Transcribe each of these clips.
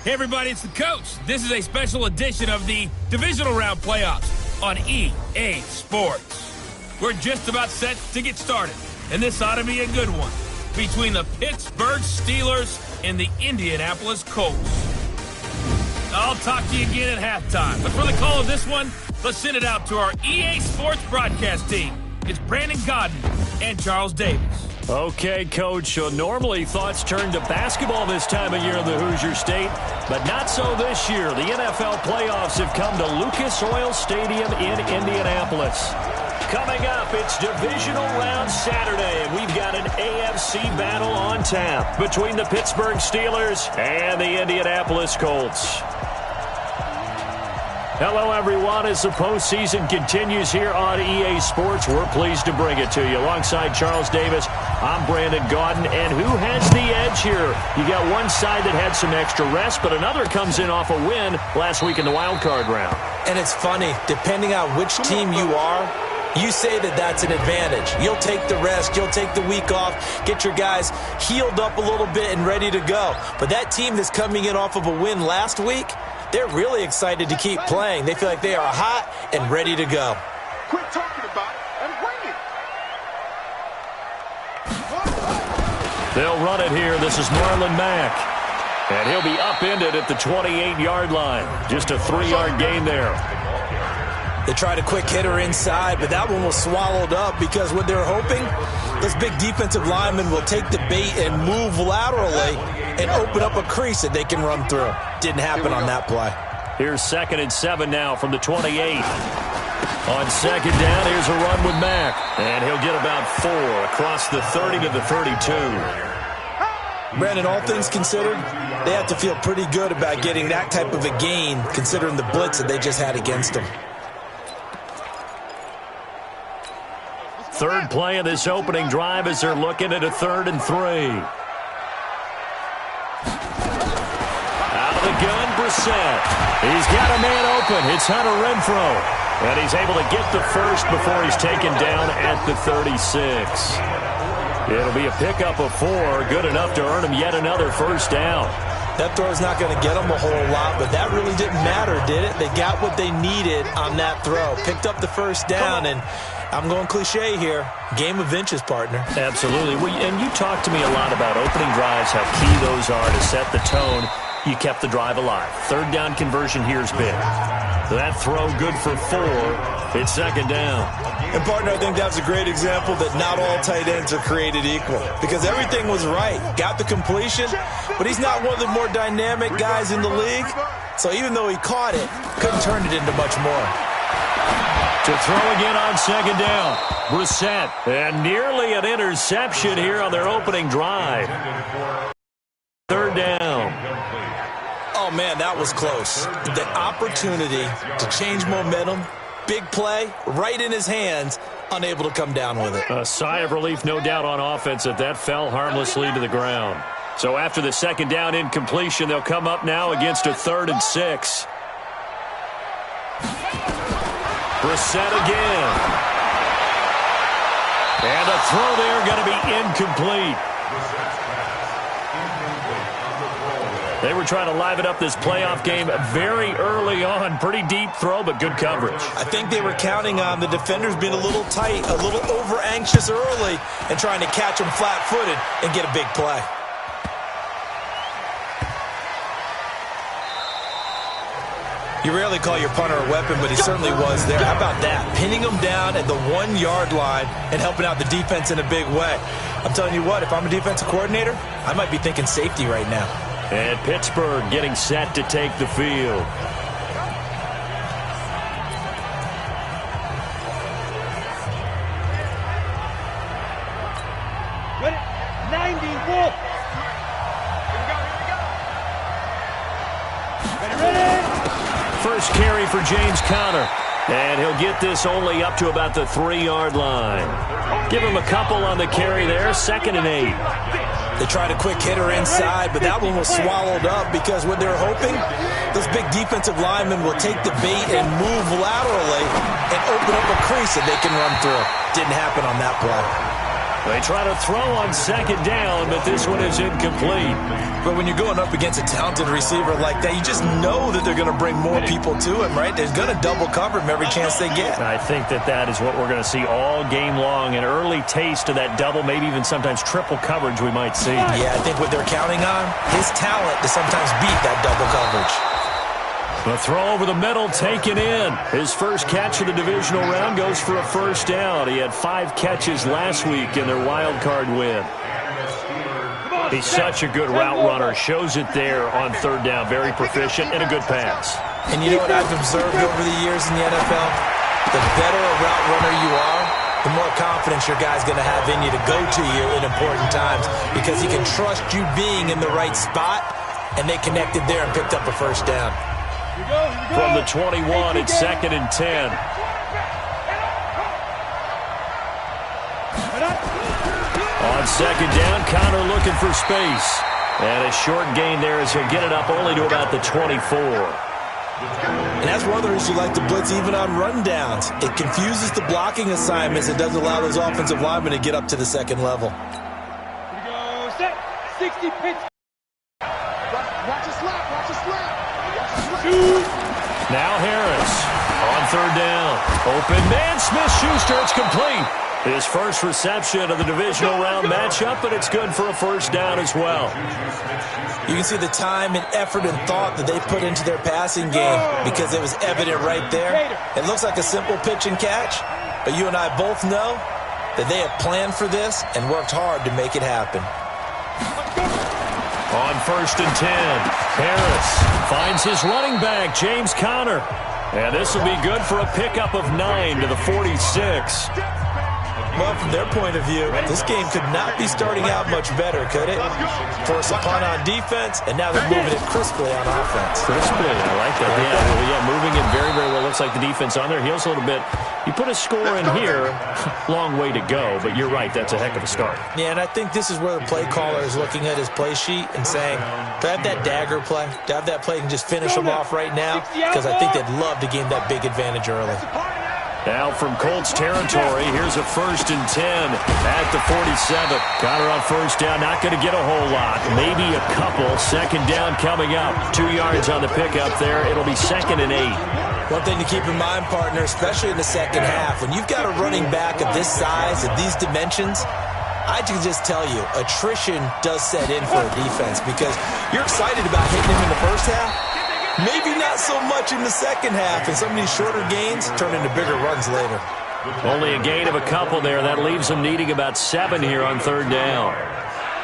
Hey everybody, it's the coach. This is a special edition of the Divisional Round Playoffs on EA Sports. We're just about set to get started, and this ought to be a good one between the Pittsburgh Steelers and the Indianapolis Colts. I'll talk to you again at halftime, but for the call of this one, let's send it out to our EA Sports broadcast team. It's Brandon Godden and Charles Davis. Okay, Coach, so normally thoughts turn to basketball this time of year in the Hoosier State, but not so this year. The NFL playoffs have come to Lucas Oil Stadium in Indianapolis. Coming up, it's Divisional Round Saturday, and we've got an AFC battle on tap between the Pittsburgh Steelers and the Indianapolis Colts. Hello, everyone. As the postseason continues here on EA Sports, we're pleased to bring it to you. Alongside Charles Davis, I'm Brandon Gaudin. And who has the edge here? You got one side that had some extra rest, but another comes in off a win last week in the wild card round. And it's funny, depending on which team you are, you say that that's an advantage. You'll take the rest, you'll take the week off, get your guys healed up a little bit and ready to go. But that team that's coming in off of a win last week, they're really excited to keep playing. They feel like they are hot and ready to go. Quit talking about it and bring it. They'll run it here. This is Marlon Mack. And he'll be upended at the 28-yard line. Just a 3-yard gain there. They tried a quick hitter inside, but that one was swallowed up because what they're hoping, those big defensive linemen will take the bait and move laterally and open up a crease that they can run through. Didn't happen on that play. Here's 2nd and 7 now from the 28. On 2nd down, here's a run with Mack. And he'll get about 4 across the 30 to the 32. Brandon, all things considered, they have to feel pretty good about getting that type of a gain considering the blitz that they just had against them. Third play of this opening drive as they're looking at a 3rd and 3. Out of the gun, Brissett. He's got a man open. It's Hunter Renfrow. And he's able to get the first before he's taken down at the 36. It'll be a pickup of 4, good enough to earn him yet another first down. That throw's not going to get them a whole lot, but that really didn't matter, did it? They got what they needed on that throw. Picked up the first down, and I'm going cliche here. Game of inches, partner. Absolutely. Well, and you talked to me a lot about opening drives, how key those are to set the tone. You kept the drive alive. 3rd down conversion here is big. That throw good for 4. It's 2nd down. And, partner, I think that's a great example that not all tight ends are created equal because everything was right. Got the completion, but he's not one of the more dynamic guys in the league. So even though he caught it, couldn't turn it into much more. To throw again on 2nd down. Brissett. And nearly an interception here on their opening drive. 3rd down. Oh, man, that was close. The opportunity to change momentum, big play, right in his hands, unable to come down with it. A sigh of relief, no doubt, on offense that fell harmlessly to the ground. So after the 2nd down incompletion, they'll come up now against a 3rd and 6. Brissett again. And the throw there going to be incomplete. They were trying to liven up this playoff game very early on. Pretty deep throw, but good coverage. I think they were counting on the defenders being a little tight, a little over-anxious early, and trying to catch them flat-footed and get a big play. You rarely call your punter a weapon, but he certainly was there. How about that? Pinning him down at the 1-yard line and helping out the defense in a big way. I'm telling you what, if I'm a defensive coordinator, I might be thinking safety right now. And Pittsburgh getting set to take the field. Ready? 90 Wolf. Here we go. Ready? First carry for James Conner. And he'll get this only up to about the 3-yard line. Give him a couple on the carry there. 2nd and 8. They tried a quick hitter inside, but that one was swallowed up because what they're hoping, those big defensive linemen will take the bait and move laterally and open up a crease that they can run through. Didn't happen on that play. They try to throw on second down, but this one is incomplete. But when you're going up against a talented receiver like that, you just know that they're going to bring more people to him, right? They're going to double cover him every chance they get. I think that is what we're going to see all game long. An early taste of that double, maybe even sometimes triple coverage we might see. Yeah, I think what they're counting on, his talent to sometimes beat that double coverage. The throw over the middle taken in. His first catch of the divisional round goes for a first down. He had 5 catches last week in their wild card win. He's such a good route runner. Shows it there on third down. Very proficient and a good pass. And you know what I've observed over the years in the NFL? The better a route runner you are, the more confidence your guy's going to have in you to go to you in important times because he can trust you being in the right spot, and they connected there and picked up a first down. From the 21, it's 2nd and 10. On second down, Connor looking for space. And a short gain there as he'll get it up only to about the 24. And that's one of the reasons you like to blitz even on rundowns. It confuses the blocking assignments. It doesn't allow those offensive linemen to get up to the second level. Here we go. Set. 60 pitch. Watch a slap. Watch a slap. Now Harris on third down. Open man, Smith-Schuster. It's complete. His first reception of the divisional round matchup, but it's good for a first down as well. You can see the time and effort and thought that they put into their passing game because it was evident right there. It looks like a simple pitch and catch, but you and I both know that they have planned for this and worked hard to make it happen. On 1st and 10, Harris finds his running back, James Conner. And this will be good for a pickup of 9 to the 46. Well, from their point of view, this game could not be starting out much better, could it? Force a punt on defense, and now they're moving it crisply on offense. Crisply, I like that. Yeah, moving it very, very well. Looks like the defense on their heels a little bit. You put a score in here, long way to go, but you're right, that's a heck of a start. Yeah, and I think this is where the play caller is looking at his play sheet and saying, do I have that dagger play? Do I have that play and just finish them off right now? Because I think they'd love to gain that big advantage early. Now from Colts territory, here's a 1st and 10 at the 47. Conner on first down, not going to get a whole lot. Maybe a couple. Second down coming up. 2 yards on the pickup there. It'll be 2nd and 8. One thing to keep in mind, partner, especially in the second half, when you've got a running back of this size, of these dimensions, I can just tell you, attrition does set in for a defense because you're excited about hitting him in the first half. Maybe not so much in the second half, and some of these shorter gains turn into bigger runs later. Only a gain of a couple there. That leaves them needing about 7 here on third down.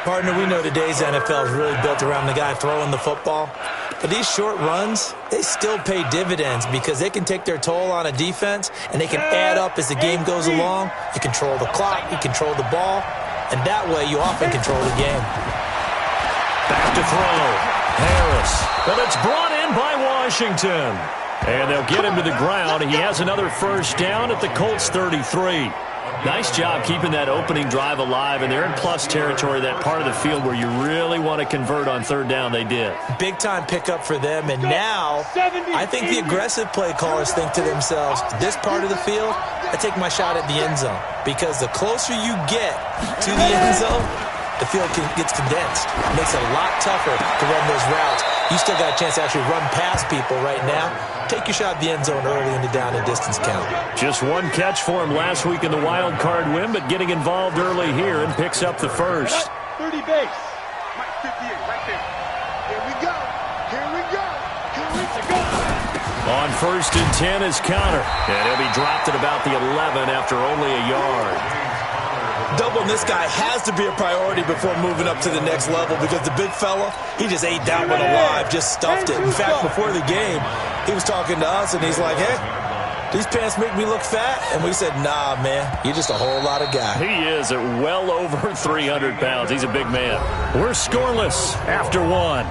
Partner, we know today's NFL is really built around the guy throwing the football. But these short runs, they still pay dividends because they can take their toll on a defense, and they can add up as the game goes along. You control the clock, you control the ball, and that way you often control the game. Back to throw. Harris, but it's brought in by Washington. And they'll get him to the ground. He has another first down at the Colts 33. Nice job keeping that opening drive alive, and they're in plus territory, that part of the field where you really want to convert on third down. They did. Big-time pickup for them, and now I think the aggressive play callers think to themselves, this part of the field, I take my shot at the end zone, because the closer you get to the end zone, the field gets condensed. It makes it a lot tougher to run those routes. You still got a chance to actually run past people right now. Take your shot at the end zone early in the down and distance count. Just one catch for him last week in the wild card win, but getting involved early here and picks up the first. 30 base. Mike 58 right there. Here we go. Here we go. Here we go. On 1st and 10 is Conner. And he'll be dropped at about the 11 after only a yard. Doubling this guy has to be a priority before moving up to the next level because the big fella, he just ate that one alive, just stuffed it. In fact, before the game, he was talking to us, and he's like, hey, these pants make me look fat? And we said, nah, man, you're just a whole lot of guy. He is at well over 300 pounds. He's a big man. We're scoreless after one.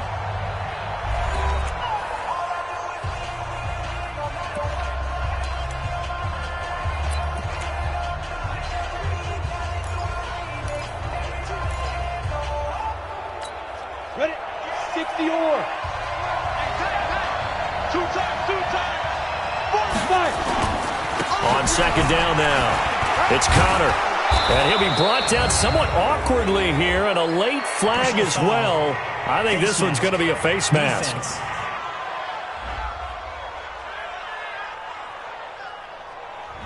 Ready? 60 or. Two times. 4 5. On second down now, it's Conner. And he'll be brought down somewhat awkwardly here, and a late flag as well. I think this one's going to be a face mask.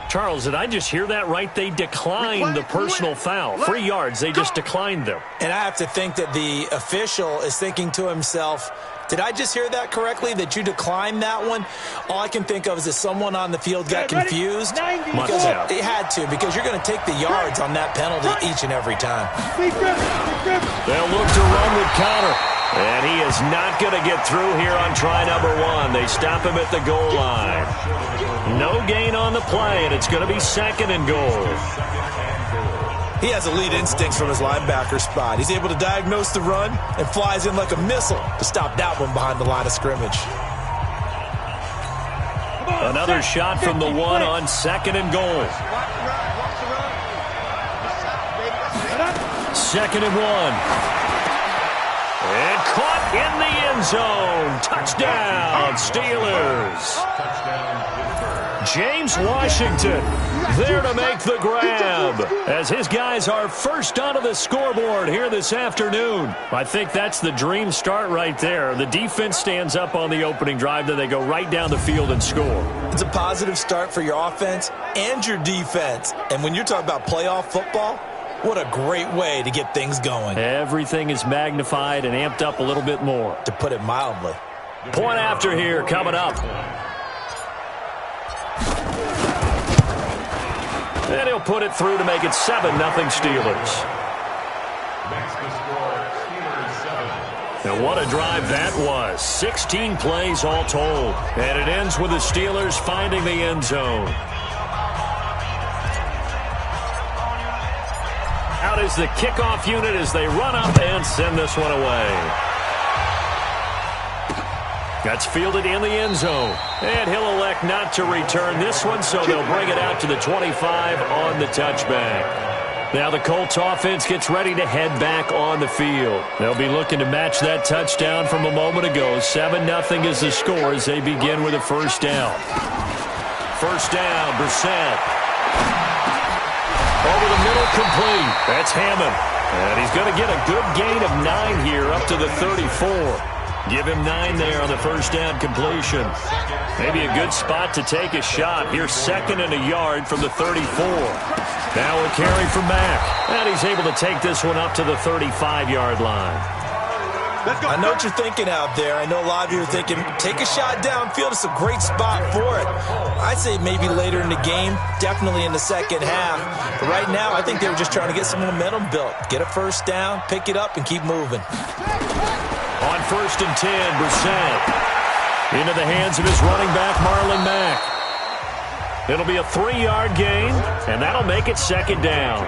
Charles, did I just hear that right? They declined the personal foul. 3 yards, they just declined them. And I have to think that the official is thinking to himself, did I just hear that correctly, that you declined that one? All I can think of is that someone on the field got confused. Because it had to, because you're going to take the yards on that penalty each and every time. They'll look to run with Connor. And he is not going to get through here on try number 1. They stop him at the goal line. No gain on the play, and it's going to be 2nd and goal. He has elite instincts from his linebacker spot. He's able to diagnose the run and flies in like a missile to stop that one behind the line of scrimmage. Another shot from the 1 on 2nd and goal. 2nd and 1. And caught in the end zone. Touchdown, Steelers. James Washington there to make the grab as his guys are first onto the scoreboard here this afternoon. I think that's the dream start right there. The defense stands up on the opening drive, then they go right down the field and score. It's a positive start for your offense and your defense. And when you're talking about playoff football, what a great way to get things going. Everything is magnified and amped up a little bit more. To put it mildly. Point after here coming up. And he'll put it through to make it 7-0 Steelers. Now what a drive that was. 16 plays all told. And it ends with the Steelers finding the end zone. Out is the kickoff unit as they run up and send this one away. That's fielded in the end zone. And he'll elect not to return this one, so they'll bring it out to the 25 on the touchback. Now the Colts offense gets ready to head back on the field. They'll be looking to match that touchdown from a moment ago. 7-0 is the score as they begin with a first down. First down, Brissett. Over the middle, complete. That's Hammond. And he's going to get a good gain of 9 here up to the 34. Give him 9 there on the first down completion. Maybe a good spot to take a shot. Here's 2nd and a yard from the 34. Now a carry from Mack. And he's able to take this one up to the 35-yard line. I know what you're thinking out there. I know a lot of you are thinking, take a shot downfield. It's a great spot for it. I'd say maybe later in the game, definitely in the second half. But right now, I think they were just trying to get some momentum built. Get a first down, pick it up, and keep moving. On 1st and 10, Brissett. Into the hands of his running back, Marlon Mack. It'll be a 3-yard gain, and that'll make it 2nd down.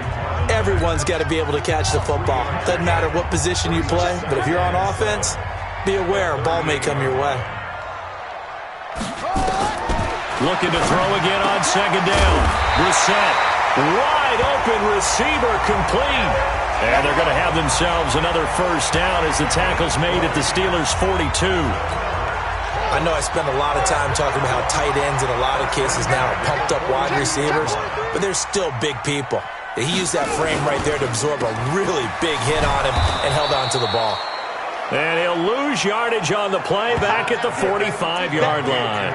Everyone's got to be able to catch the football. Doesn't matter what position you play, but if you're on offense, be aware a ball may come your way. Looking to throw again on 2nd down. Brissett, wide open receiver, complete. And they're going to have themselves another first down as the tackle's made at the Steelers' 42. I know I spend a lot of time talking about how tight ends in a lot of cases now are pumped up wide receivers, but they're still big people. He used that frame right there to absorb a really big hit on him and held on to the ball. And he'll lose yardage on the play back at the 45-yard line.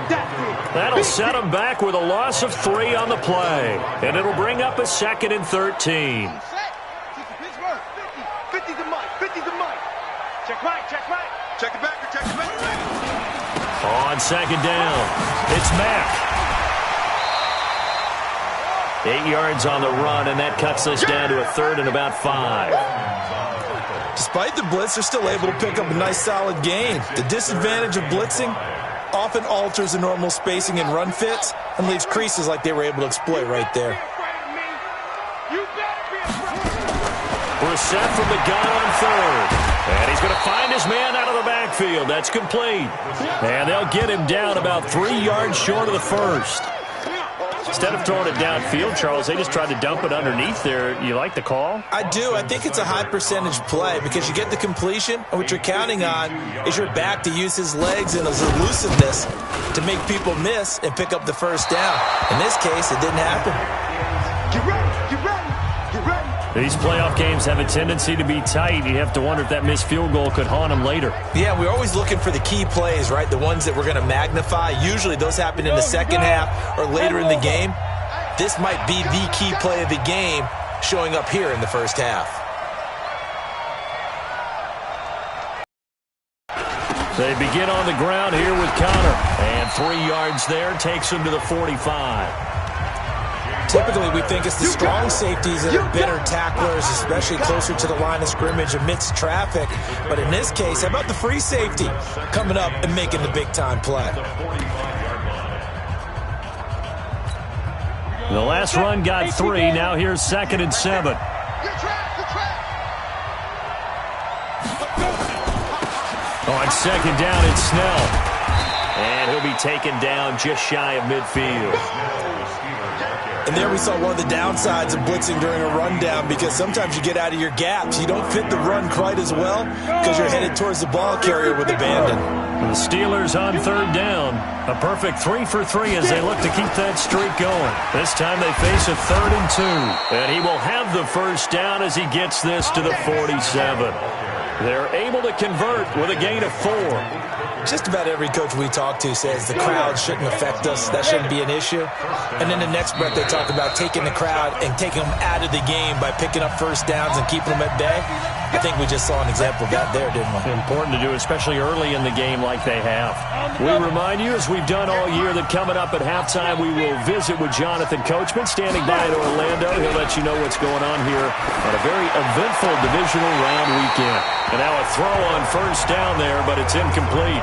That'll set him back with a loss of 3 on the play. And it'll bring up a 2nd and 13. 50's the mic. 50's the mic. Check right. Check right. Check it back. Check it back. On 2nd down, it's Mack. 8 yards on the run, and that cuts us down to a 3rd and about 5. Despite the blitz, they're still able to pick up a nice solid gain. The disadvantage of blitzing often alters the normal spacing and run fits and leaves creases like they were able to exploit right there. Brissett from the gun on 3rd. And he's going to find his man out of the backfield. That's complete. And they'll get him down about 3 yards short of the first. Instead of throwing it downfield, Charles, they just tried to dump it underneath there. You like the call? I do. I think it's a high percentage play because you get the completion, and what you're counting on is your back to use his legs and his elusiveness to make people miss and pick up the first down. In this case, it didn't happen. Get ready. Get ready. Get ready. These playoff games have a tendency to be tight. You have to wonder if that missed field goal could haunt them later. Yeah, we're always looking for the key plays, right? The ones that we're going to magnify. Usually those happen in the second half or later in the game. This might be the key play of the game showing up here in the first half. They begin on the ground here with Connor. And 3 yards there takes him to the 45. Typically, we think it's the strong safeties that are better tacklers, especially closer to the line of scrimmage amidst traffic. But in this case, how about the free safety coming up and making the big-time play? The last run got 3. Now here's 2nd and 7. On 2nd down, it's Snell. And he'll be taken down just shy of midfield. And there we saw one of the downsides of blitzing during a rundown, because sometimes you get out of your gaps. You don't fit the run quite as well because you're headed towards the ball carrier with abandon. The Steelers on 3rd down. A perfect 3 for 3 as they look to keep that streak going. This time they face a 3rd and 2. And he will have the first down as he gets this to the 47. They're able to convert with a gain of 4. Just about every coach we talk to says the crowd shouldn't affect us. That shouldn't be an issue. And then the next breath they talk about taking the crowd and taking them out of the game by picking up first downs and keeping them at bay. I think we just saw an example of that there, didn't we? Important to do, especially early in the game like they have. We remind you, as we've done all year, that coming up at halftime, we will visit with Jonathan Coachman standing by in Orlando. He'll let you know what's going on here on a very eventful divisional round weekend. And now a throw on first down there, but it's incomplete.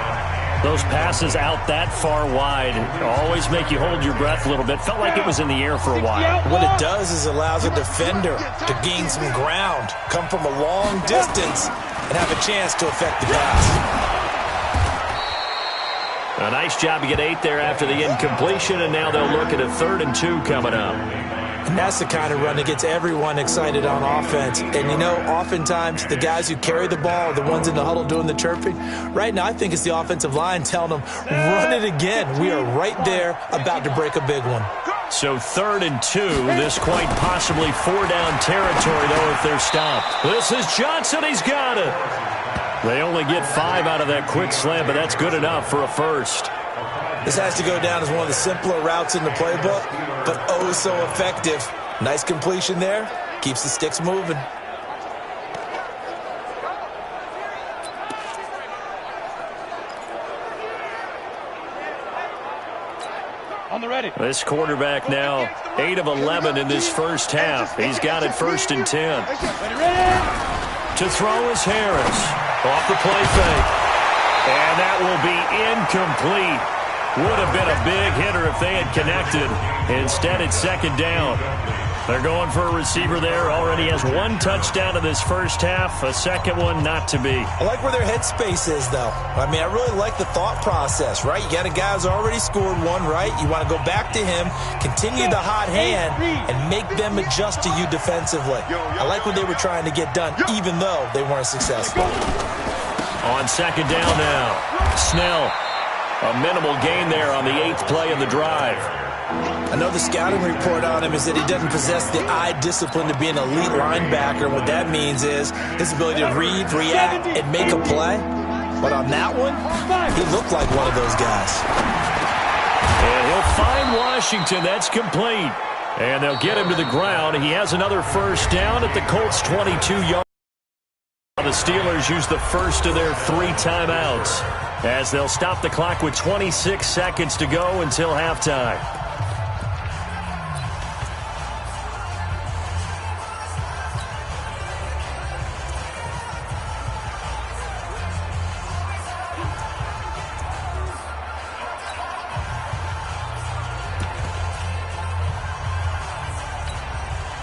Those passes out that far wide always make you hold your breath a little bit. Felt like it was in the air for a while. What it does is allows a defender to gain some ground, come from a long distance, and have a chance to affect the pass. A nice job to get 8 there after the incompletion, and now they'll look at a 3rd and 2 coming up. And that's the kind of run that gets everyone excited on offense. And, you know, oftentimes the guys who carry the ball are the ones in the huddle doing the chirping. Right now, I think it's the offensive line telling them, run it again. We are right there about to break a big one. So 3rd and 2, this quite possibly 4-down territory, though, if they're stopped. This is Johnson. He's got it. They only get 5 out of that quick slant, but that's good enough for a first. This has to go down as one of the simpler routes in the playbook, but oh so effective. Nice completion there. Keeps the sticks moving. On the ready. This quarterback now 8 of 11 in this first half. He's got it 1st and 10. To throw is Harris. Off the play fake. And that will be incomplete. Would have been a big hitter if they had connected. Instead, it's 2nd down. They're going for a receiver there. Already has 1 touchdown in this first half. A second one not to be. I like where their headspace is, though. I mean, I really like the thought process, right? You got a guy who's already scored 1, right? You want to go back to him, continue the hot hand, and make them adjust to you defensively. I like what they were trying to get done, even though they weren't successful. On 2nd down now, Snell. A minimal gain there on the 8th play of the drive. I know the scouting report on him is that he doesn't possess the eye discipline to be an elite linebacker. What that means is his ability to read, react, and make a play. But on that one, he looked like one of those guys. And he'll find Washington. That's complete. And they'll get him to the ground. He has another first down at the Colts' 22-yard. The Steelers use the first of their 3 timeouts, as they'll stop the clock with 26 seconds to go until halftime.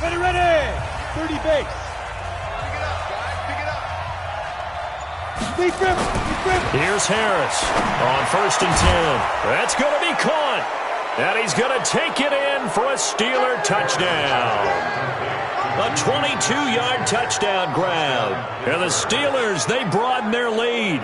Ready. 30 base. Here's Harris on 1st and 10. That's going to be caught. And he's going to take it in for a Steeler touchdown. A 22-yard touchdown grab. And the Steelers, they broaden their lead.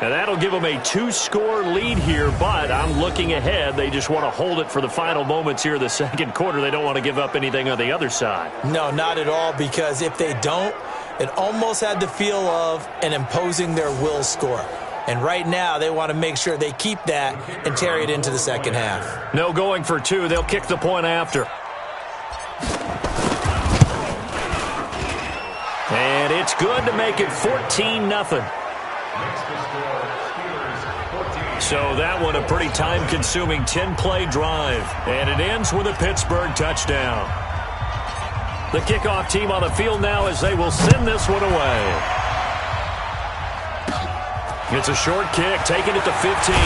And that'll give them a 2-score lead here, but I'm looking ahead. They just want to hold it for the final moments here of the second quarter. They don't want to give up anything on the other side. No, not at all, because if they don't, it almost had the feel of an imposing their will score. And right now, they want to make sure they keep that and carry it into the second half. No going for two. They'll kick the point after. And it's good to make it 14-0. So that one a pretty time-consuming 10-play drive. And it ends with a Pittsburgh touchdown. The kickoff team on the field now as they will send this one away. It's a short kick, taking it to 15.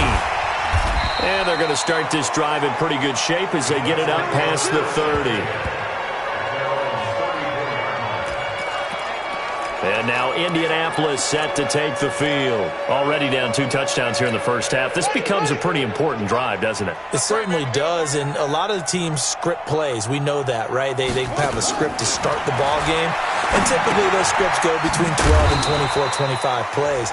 And they're going to start this drive in pretty good shape as they get it up past the 30. And now Indianapolis set to take the field. Already down 2 touchdowns here in the first half. This becomes a pretty important drive, doesn't it? It certainly does, and a lot of the teams script plays. We know that, right? They have a script to start the ball game, and typically those scripts go between 12 and 24, 25 plays.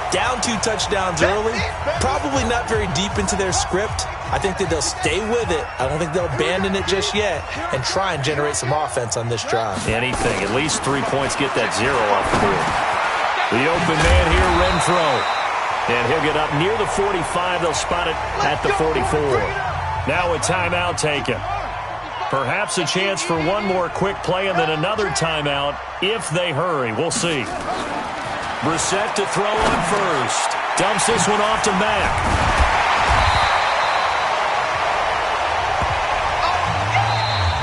Down 2 touchdowns early, probably not very deep into their script. I think that they'll stay with it. I don't think they'll abandon it just yet and try and generate some offense on this drive. Anything. At least 3 points, get that 0 off the board. The open man here, Renfro. And he'll get up near the 45. They'll spot it at the 44. Now a timeout taken. Perhaps a chance for one more quick play and then another timeout if they hurry. We'll see. Brissett to throw on first. Dumps this one off to Mack.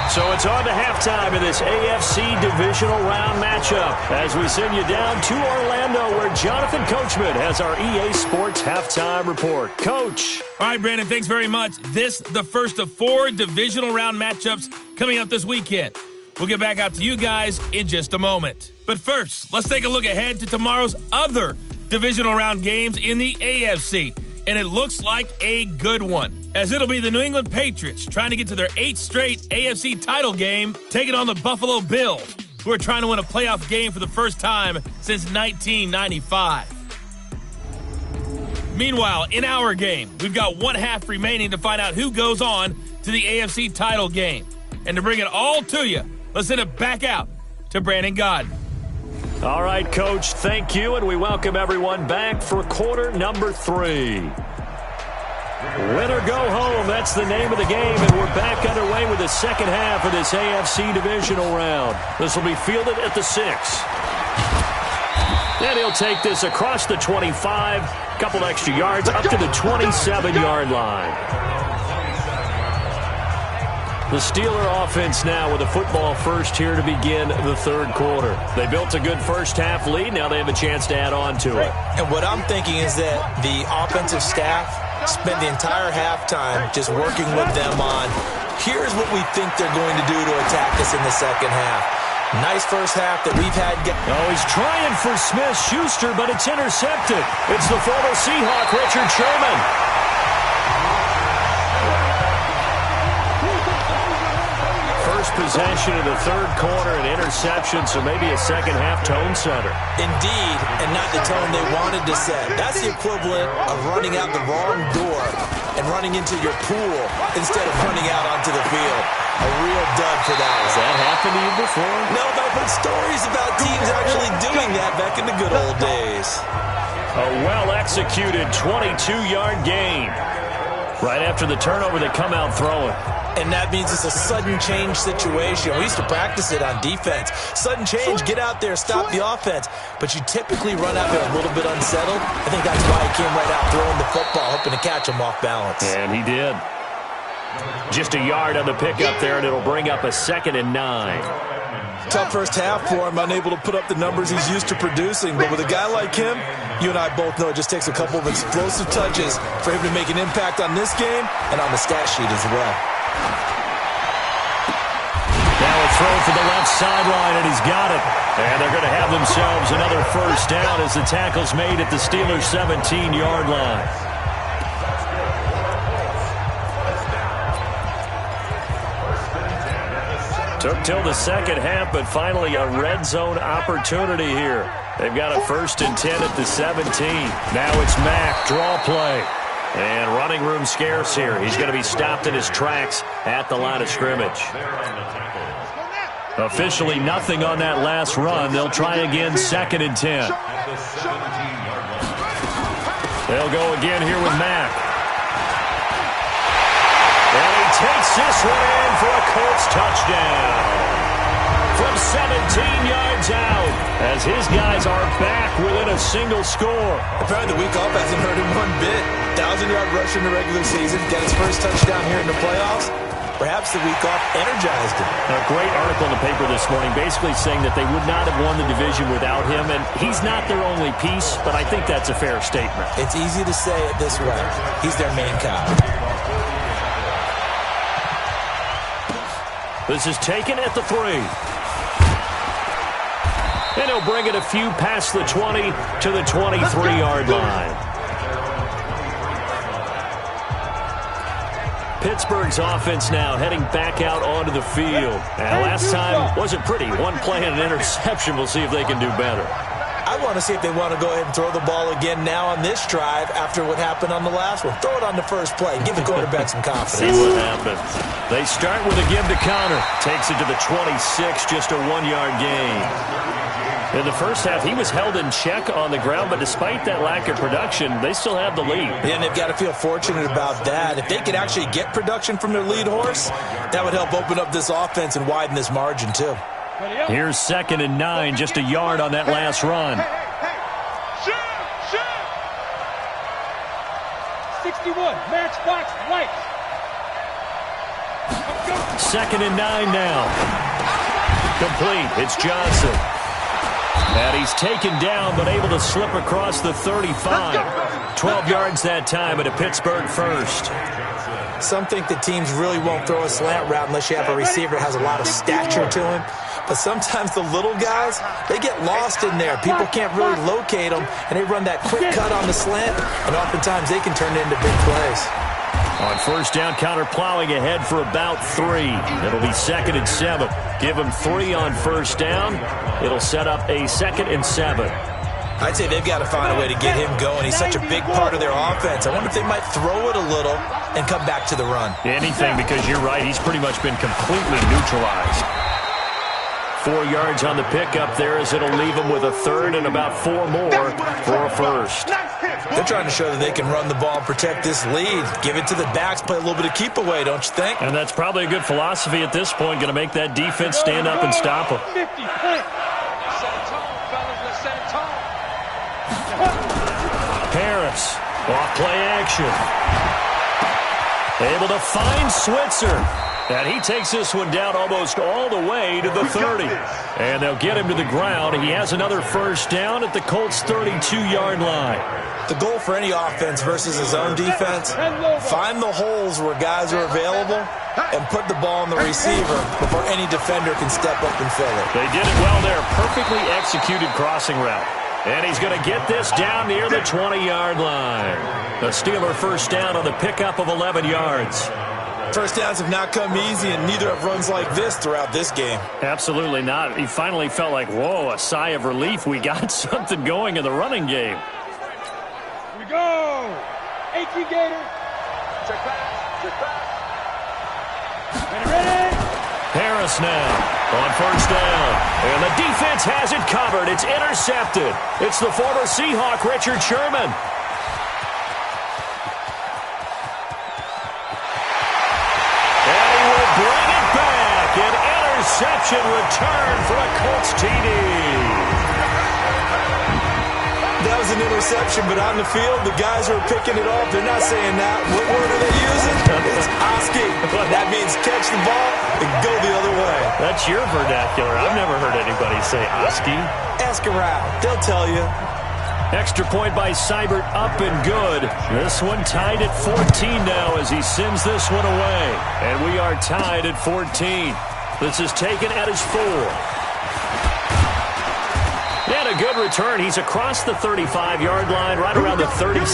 So it's on to halftime in this AFC divisional round matchup as we send you down to Orlando where Jonathan Coachman has our EA Sports halftime report. Coach. All right, Brandon, thanks very much. This the first of 4 divisional round matchups coming up this weekend. We'll get back out to you guys in just a moment. But first, let's take a look ahead to tomorrow's other divisional round games in the AFC. And it looks like a good one, as it'll be the New England Patriots trying to get to their 8th straight AFC title game, taking on the Buffalo Bills, who are trying to win a playoff game for the first time since 1995. Meanwhile, in our game, we've got 1 half remaining to find out who goes on to the AFC title game. And to bring it all to you, let's send it back out to Brandon Godden. All right, Coach, thank you, and we welcome everyone back for quarter number 3. Win or go home, that's the name of the game, and we're back underway with the second half of this AFC divisional round. This will be fielded at the 6. And he'll take this across the 25, a couple extra yards, up to the 27-yard line. The Steeler offense now with a football first here to begin the third quarter. They built a good first half lead. Now they have a chance to add on to it. And what I'm thinking is that the offensive staff spent the entire halftime just working with them on, here's what we think they're going to do to attack us in the second half. Nice first half that we've had. Oh, he's trying for Smith-Schuster, but it's intercepted. It's the former Seahawk, Richard Sherman. Possession of the third quarter, an interception, so maybe a second half tone setter. Indeed, and not the tone they wanted to set. That's the equivalent of running out the wrong door and running into your pool instead of running out onto the field. A real dud for that one. Has that happened to you before? No, but I've heard stories about teams actually doing that back in the good old days. A well-executed 22-yard gain. Right after the turnover, they come out throwing. And that means it's a sudden change situation. We used to practice it on defense. Sudden change, get out there, stop the offense. But you typically run out there a little bit unsettled. I think that's why he came right out throwing the football, hoping to catch him off balance. And he did. Just a yard on the pickup there, and it'll bring up a 2nd and 9. Tough first half for him, unable to put up the numbers he's used to producing. But with a guy like him, you and I both know it just takes a couple of explosive touches for him to make an impact on this game and on the stat sheet as well. Now a throw for the left sideline, and he's got it. And they're going to have themselves another first down as the tackle's made at the Steelers' 17-yard line. Took till the second half, but finally a red zone opportunity here. They've got a 1st and 10 at the 17. Now it's Mack, draw play. And running room scarce here. He's going to be stopped in his tracks at the line of scrimmage. Officially nothing on that last run. They'll try again 2nd and 10. They'll go again here with Mack. And he takes this one in for a Colts touchdown. From 17 yards out, as his guys are back within a single score. Apparently the week off hasn't hurt him one bit. 1,000-yard rusher in the regular season, got his first touchdown here in the playoffs. Perhaps the week off energized him. A great article in the paper this morning basically saying that they would not have won the division without him, and he's not their only piece, but I think that's a fair statement. It's easy to say it this way. He's their main guy. This is taken at the 3. And he'll bring it a few past the 20 to the 23-yard line. Pittsburgh's offense now heading back out onto the field. And last time wasn't pretty. One play and an interception. We'll see if they can do better. I want to see if they want to go ahead and throw the ball again now on this drive after what happened on the last one. Throw it on the first play. Give the quarterback some confidence. See what happens. They start with a give to Connor. Takes it to the 26, just a 1-yard gain. In the first half, he was held in check on the ground, but despite that lack of production, they still have the lead. Yeah, and they've got to feel fortunate about that. If they could actually get production from their lead horse, that would help open up this offense and widen this margin, too. Here's 2nd and 9, just a yard on that last run. Shoot! 61, match box, right. 2nd and 9 now. Complete. It's Johnson. And he's taken down, but able to slip across the 35. 12 yards that time at a Pittsburgh first. Some think the teams really won't throw a slant route unless you have a receiver that has a lot of stature to him. But sometimes the little guys, they get lost in there. People can't really locate them, and they run that quick cut on the slant, and oftentimes they can turn it into big plays. On first down, Connor plowing ahead for about 3. It'll be 2nd and 7. Give him 3 on first down. It'll set up a 2nd and 7. I'd say they've got to find a way to get him going. He's such a big part of their offense. I wonder if they might throw it a little and come back to the run. Anything, because you're right. He's pretty much been completely neutralized. 4 yards on the pickup there as it'll leave him with a 3rd and about 4 more for a first. They're trying to show that they can run the ball and protect this lead. Give it to the backs, play a little bit of keep away, don't you think? And that's probably a good philosophy at this point. Going to make that defense stand up and stop him. 50, set it tall, fellas, let's set it tall. Harris, off play action. Able to find Switzer. And he takes this one down almost all the way to the 30. And they'll get him to the ground. He has another first down at the Colts' 32-yard line. The goal for any offense versus his own defense, find the holes where guys are available and put the ball on the receiver before any defender can step up and fill it. They did it well there. Perfectly executed crossing route. And he's going to get this down near the 20-yard line. The Steeler first down on the pickup of 11 yards. First downs have not come easy, and neither have runs like this throughout this game. Absolutely not. He finally felt like, whoa, a sigh of relief. We got something going in the running game. Here we go. 18 Gator. Check pass. Ready. Harris now on first down. And the defense has it covered. It's intercepted. It's the former Seahawk, Richard Sherman. Interception return for a Colts TD. That was an interception, but on the field, the guys who are picking it off, they're not saying that. What word are they using? It's Oski. That means catch the ball and go the other way. That's your vernacular. I've never heard anybody say Oski. Ask around. They'll tell you. Extra point by Seibert, up and good. This one tied at 14 now as he sends this one away. And we are tied at 14. This is taken at his 4. And a good return. He's across the 35-yard line, right around the 36.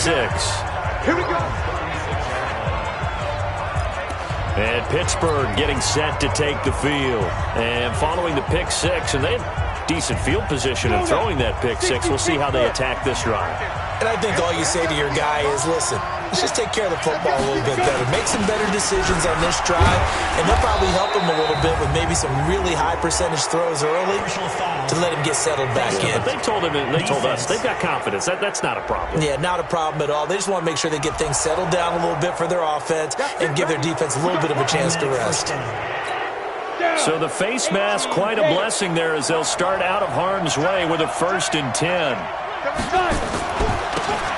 Here we go. And Pittsburgh getting set to take the field. And following the pick six, and they have decent field position in throwing that pick six. We'll see how they attack this drive. And I think all you say to your guy is, listen, let's just take care of the football a little bit better. Make some better decisions on this drive, and they'll probably help him a little bit with maybe some really high percentage throws early to let him get settled back in. But they told us they've got confidence. That's not a problem. Yeah, not a problem at all. They just want to make sure they get things settled down a little bit for their offense and give their defense a little bit of a chance to rest. So the face mask, quite a blessing there as they'll start out of harm's way with a 1st and 10.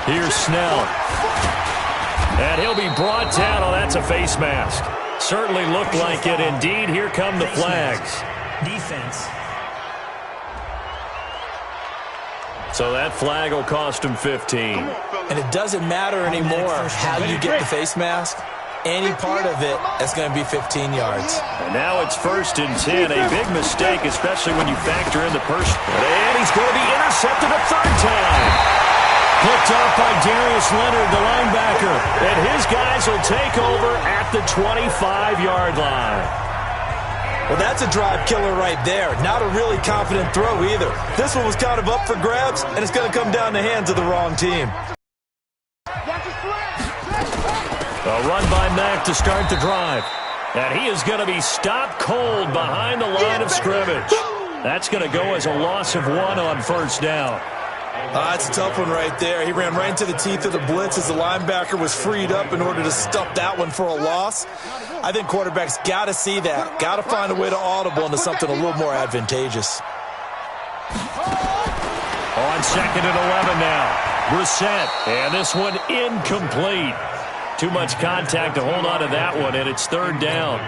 Here's Snell. And he'll be brought down. Oh, that's a face mask. Certainly looked like it. Indeed, here come the flags. Defense. So that flag will cost him 15. And it doesn't matter anymore how you get the face mask. Any part of it, that's going to be 15 yards. And now it's 1st and 10. A big mistake, especially when you factor in the person. And he's going to be intercepted a 3rd time. Picked off by Darius Leonard, the linebacker. And his guys will take over at the 25-yard line. Well, that's a drive killer right there. Not a really confident throw either. This one was kind of up for grabs, and it's going to come down the hands of the wrong team. A run by Mack to start the drive. And he is going to be stopped cold behind the line of scrimmage. That's going to go as a loss of 1 on 1st down. That's a tough one right there. He ran right into the teeth of the blitz as the linebacker was freed up in order to stop that one for a loss. I think quarterbacks got to see that. Got to find a way to audible into something a little more advantageous. On 2nd and 11 now. Brissett. And this one incomplete. Too much contact to hold on to that one, and it's 3rd down.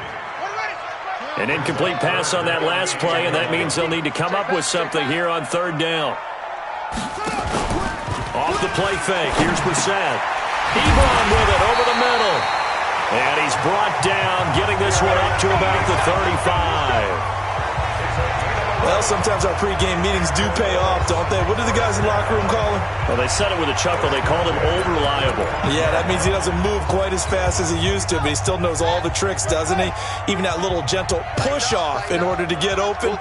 An incomplete pass on that last play, and that means they'll need to come up with something here on 3rd down. Off the play fake. Here's Brissett. Ebron with it over the middle. And he's brought down, getting this one up to about the 35. Well, sometimes our pregame meetings do pay off, don't they? What do the guys in the locker room call him? Well, they said it with a chuckle. They called him old reliable. Yeah, that means he doesn't move quite as fast as he used to, but he still knows all the tricks, doesn't he? Even that little gentle push-off in order to get open.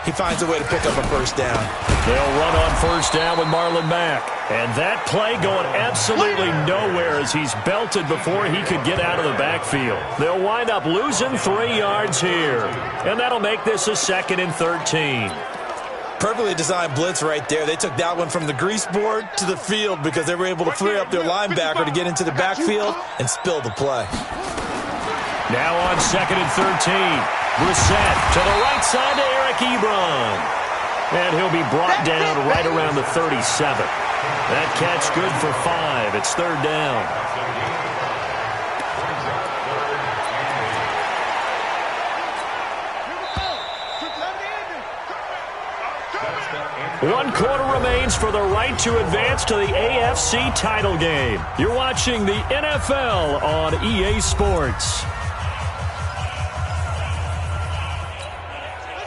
He finds a way to pick up a 1st down. They'll run on 1st down with Marlon Mack. And that play going absolutely nowhere as he's belted before he could get out of the backfield. They'll wind up losing 3 yards here. And that'll make this a 2nd and 13. Perfectly designed blitz right there. They took that one from the grease board to the field because they were able to free up their linebacker to get into the backfield and spill the play. Now on 2nd and 13. Brissett to the right side to Eric Ebron. And he'll be brought down right around the 37. That catch good for 5. It's 3rd down. One quarter remains for the right to advance to the AFC title game. You're watching the NFL on EA Sports.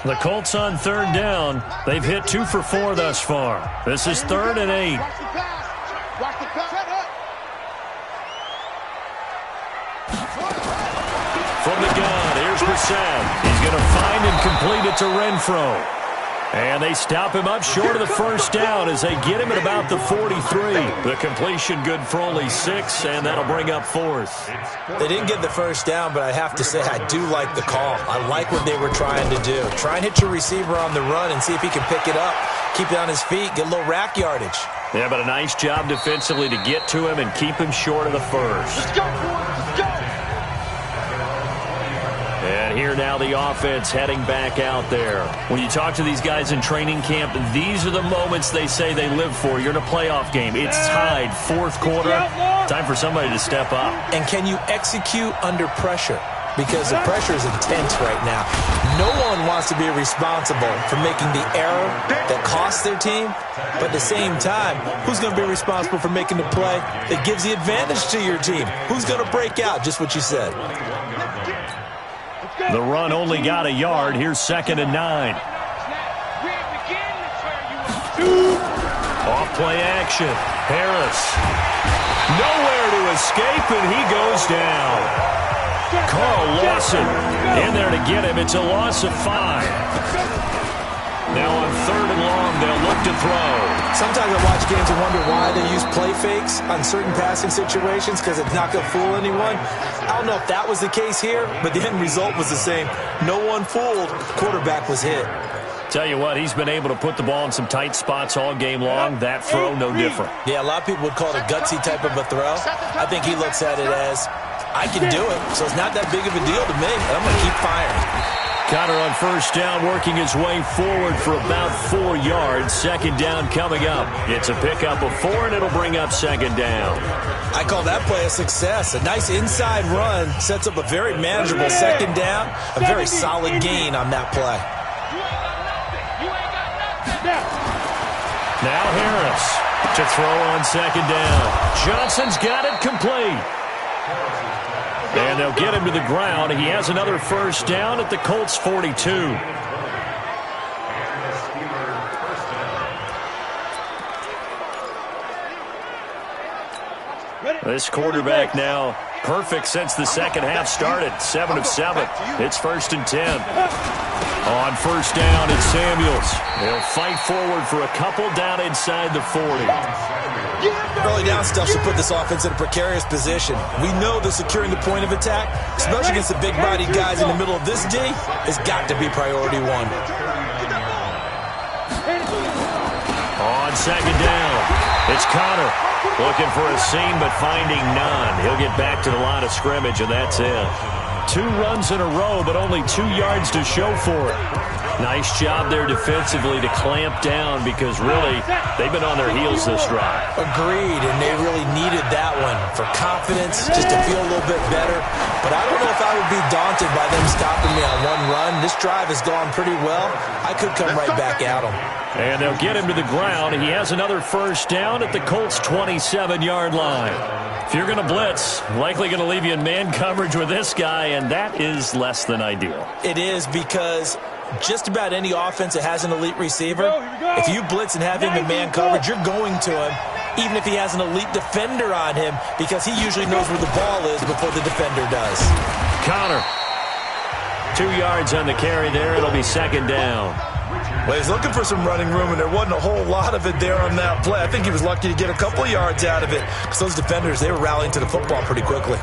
The Colts on 3rd down. They've hit 2 for 4 thus far. This is 3rd and 8. From the gun, here's Brissett. He's going to find and complete it to Renfro. And they stop him up short of the 1st down as they get him at about the 43. The completion good for only 6, and that'll bring up 4th. They didn't get the 1st down, but I have to say I do like the call. I like what they were trying to do. Try and hit your receiver on the run and see if he can pick it up. Keep it on his feet, get a little rack yardage. Yeah, but a nice job defensively to get to him and keep him short of the 1st. Let's go, boys. Let's go. And here now the offense heading back out there. When you talk to these guys in training camp, these are the moments they say they live for. You're in a playoff game. It's tied, 4th quarter. Time for somebody to step up. And can you execute under pressure? Because the pressure is intense right now. No one wants to be responsible for making the error that costs their team. But at the same time, who's going to be responsible for making the play that gives the advantage to your team? Who's going to break out? Just what you said. The run only got a yard. Here's 2nd and 9. Off play action. Harris. Nowhere to escape, and he goes down. Carl Lawson in there to get him. It's a loss of 5. Now on 3rd and long, they'll look to throw. Sometimes I watch games and wonder why they use play fakes on certain passing situations, because it's not going to fool anyone. I don't know if that was the case here, but the end result was the same. No one fooled. Quarterback was hit. Tell you what, he's been able to put the ball in some tight spots all game long. That throw, no different. Yeah, a lot of people would call it a gutsy type of a throw. I think he looks at it as, I can do it, so it's not that big of a deal to me. I'm going to keep firing. Connor on 1st down, working his way forward for about 4 yards. 2nd down coming up. It's a pickup of 4, and it'll bring up 2nd down. I call that play a success. A nice inside run sets up a very manageable 2nd down. A very solid gain on that play. Now Harris to throw on 2nd down. Johnson's got it complete. And they'll get him to the ground. He has another 1st down at the Colts 42. This quarterback now perfect since the 2nd half started. 7 of 7. It's 1st and 10. On 1st down, it's Samuels. They'll fight forward for a couple down inside the 40. Early down stuff should put this offense in a precarious position. We know that securing the point of attack, especially against the big-bodied guys in the middle of this D, has got to be priority 1. On 2nd down, it's Connor looking for a seam but finding none. He'll get back to the line of scrimmage, and that's it. 2 runs in a row, but only 2 yards to show for it. Nice job there defensively to clamp down, because really, they've been on their heels this drive. Agreed, and they really needed that one for confidence, just to feel a little bit better. But I don't know if I would be daunted by them stopping me on 1 run. This drive has gone pretty well. I could come right back at them. And they'll get him to the ground. He has another 1st down at the Colts' 27-yard line. If you're going to blitz, likely going to leave you in man coverage with this guy, and that is less than ideal. It is, because just about any offense that has an elite receiver, if you blitz and have him in man coverage, you're going to him, even if he has an elite defender on him, because he usually knows where the ball is before the defender does. Connor, 2 yards on the carry there. It'll be 2nd down. Well, he's looking for some running room, and there wasn't a whole lot of it there on that play. I think he was lucky to get a couple of yards out of it, because those defenders, they were rallying to the football pretty quickly.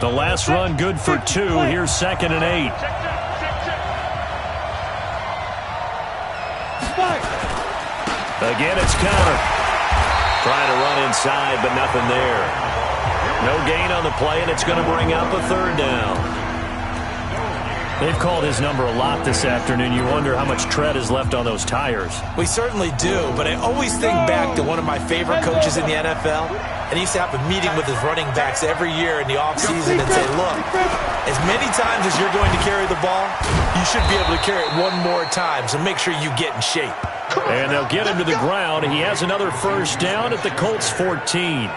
The last run good for 2. Here's 2nd and 8. Again, it's Connor. Trying to run inside, but nothing there. No gain on the play, and it's going to bring up a 3rd down. They've called his number a lot this afternoon. You wonder how much tread is left on those tires. We certainly do, but I always think back to one of my favorite coaches in the NFL, and he used to have a meeting with his running backs every year in the offseason and say, look, as many times as you're going to carry the ball, you should be able to carry it 1 more time, so make sure you get in shape. And they'll get him to the ground. He has another 1st down at the Colts 14.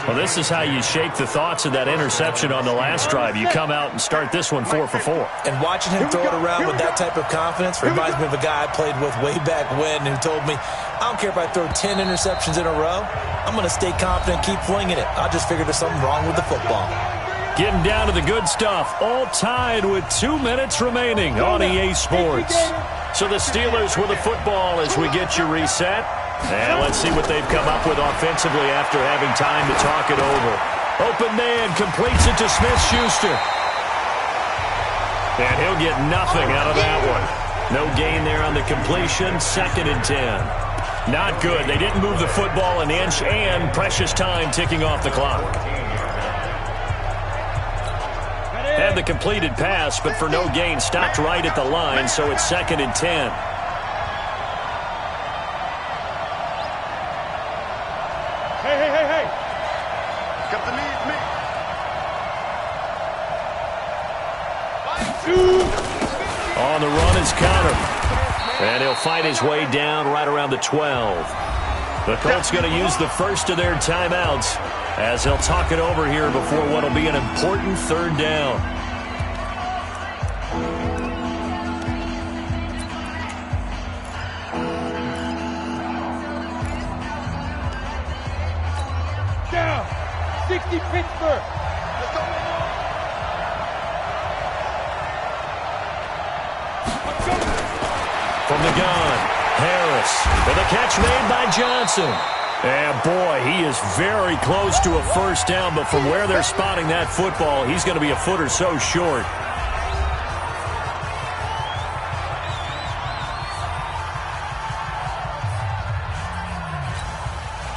Well, this is how you shake the thoughts of that interception on the last drive. You come out and start this one 4 for 4. And watching him throw it around with that type of confidence reminds me of a guy I played with way back when who told me, I don't care if I throw 10 interceptions in a row. I'm going to stay confident and keep flinging it. I just figured there's something wrong with the football. Getting down to the good stuff. All tied with 2 minutes remaining on EA Sports. So the Steelers with the football as we get you reset. And let's see what they've come up with offensively after having time to talk it over. Open man completes it to Smith-Schuster. And he'll get nothing out of that one. No gain there on the completion. 2nd and 10. Not good. They didn't move the football an inch, and precious time ticking off the clock. Had the completed pass, but for no gain, stopped right at the line, so it's 2nd and 10. Hey. Got the lead, me. On the run is Connor. And he'll fight his way down right around the 12. The Colts going to use the first of their timeouts as they'll talk it over here before what will be an important 3rd down. Down. 60 Pittsburgh. From the gun, Harris with a catch made by Johnson. And boy, he is very close to a first down, but from where they're spotting that football, he's going to be a foot or so short.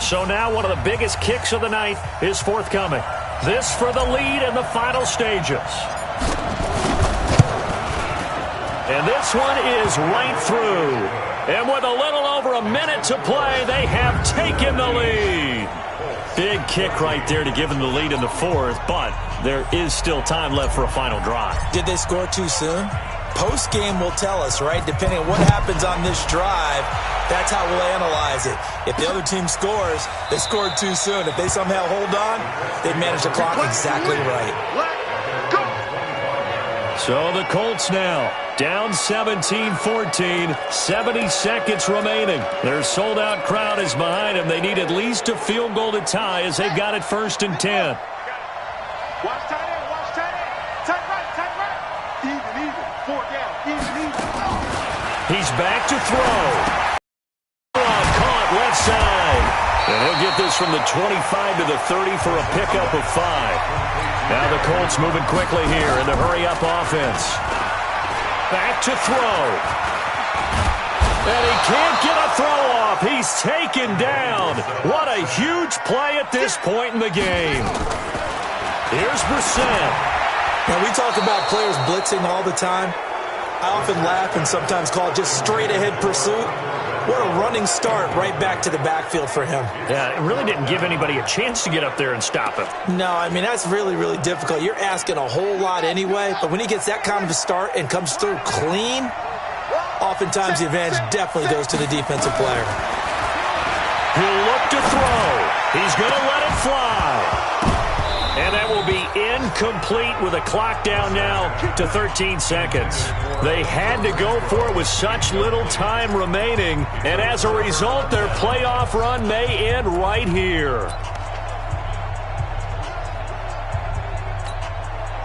So now one of the biggest kicks of the night is forthcoming. This for the lead in the final stages. And this one is right through. And with a little over a minute to play, they have taken the lead. Big kick right there to give them the lead in the fourth, but there is still time left for a final drive. Did they score too soon? Post-game will tell us, right? Depending on what happens on this drive, that's how we'll analyze it. If the other team scores, they scored too soon. If they somehow hold on, they manage the clock exactly right. So the Colts now down 17-14, 70 seconds remaining. Their sold-out crowd is behind them. They need at least a field goal to tie as they've got it 1st and 10. Watch tight end, watch tight end. Tight right. Even. 4 down, even. He's back to throw. Caught left side. And he'll get this from the 25 to the 30 for a pickup of 5. Now the Colts moving quickly here in the hurry-up offense. Back to throw. And he can't get a throw off. He's taken down. What a huge play at this point in the game. Here's Brissett. Now, we talk about players blitzing all the time. I often laugh and sometimes call it just straight-ahead pursuit. What a running start right back to the backfield for him. Yeah, it really didn't give anybody a chance to get up there and stop him. No, I mean, that's really, really difficult. You're asking a whole lot anyway, but when he gets that kind of a start and comes through clean, oftentimes the advantage definitely goes to the defensive player. He'll look to throw. He's going to let it fly. And that will be incomplete with a clock down now to 13 seconds. They had to go for it with such little time remaining, and as a result, their playoff run may end right here.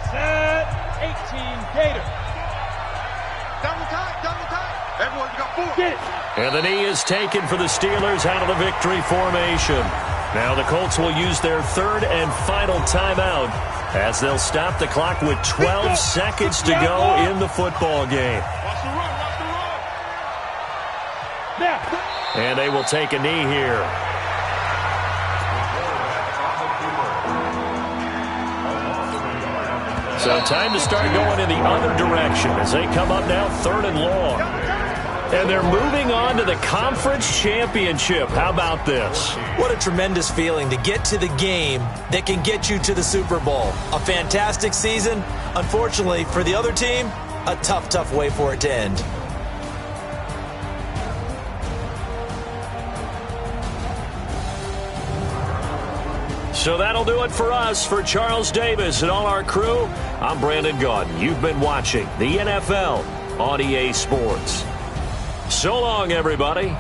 Set 18 Gator. Double time. Everyone, you got 4. Get it. And the knee is taken for the Steelers out of the victory formation. Now the Colts will use their 3rd and final timeout as they'll stop the clock with 12 seconds to go in the football game. Watch the run. Now. And they will take a knee here. So time to start going in the other direction as they come up now 3rd and long. And they're moving on to the conference championship. How about this? What a tremendous feeling to get to the game that can get you to the Super Bowl. A fantastic season. Unfortunately, for the other team, a tough way for it to end. So that'll do it for us. For Charles Davis and all our crew, I'm Brandon Gaudin. You've been watching the NFL on EA Sports. So long, everybody.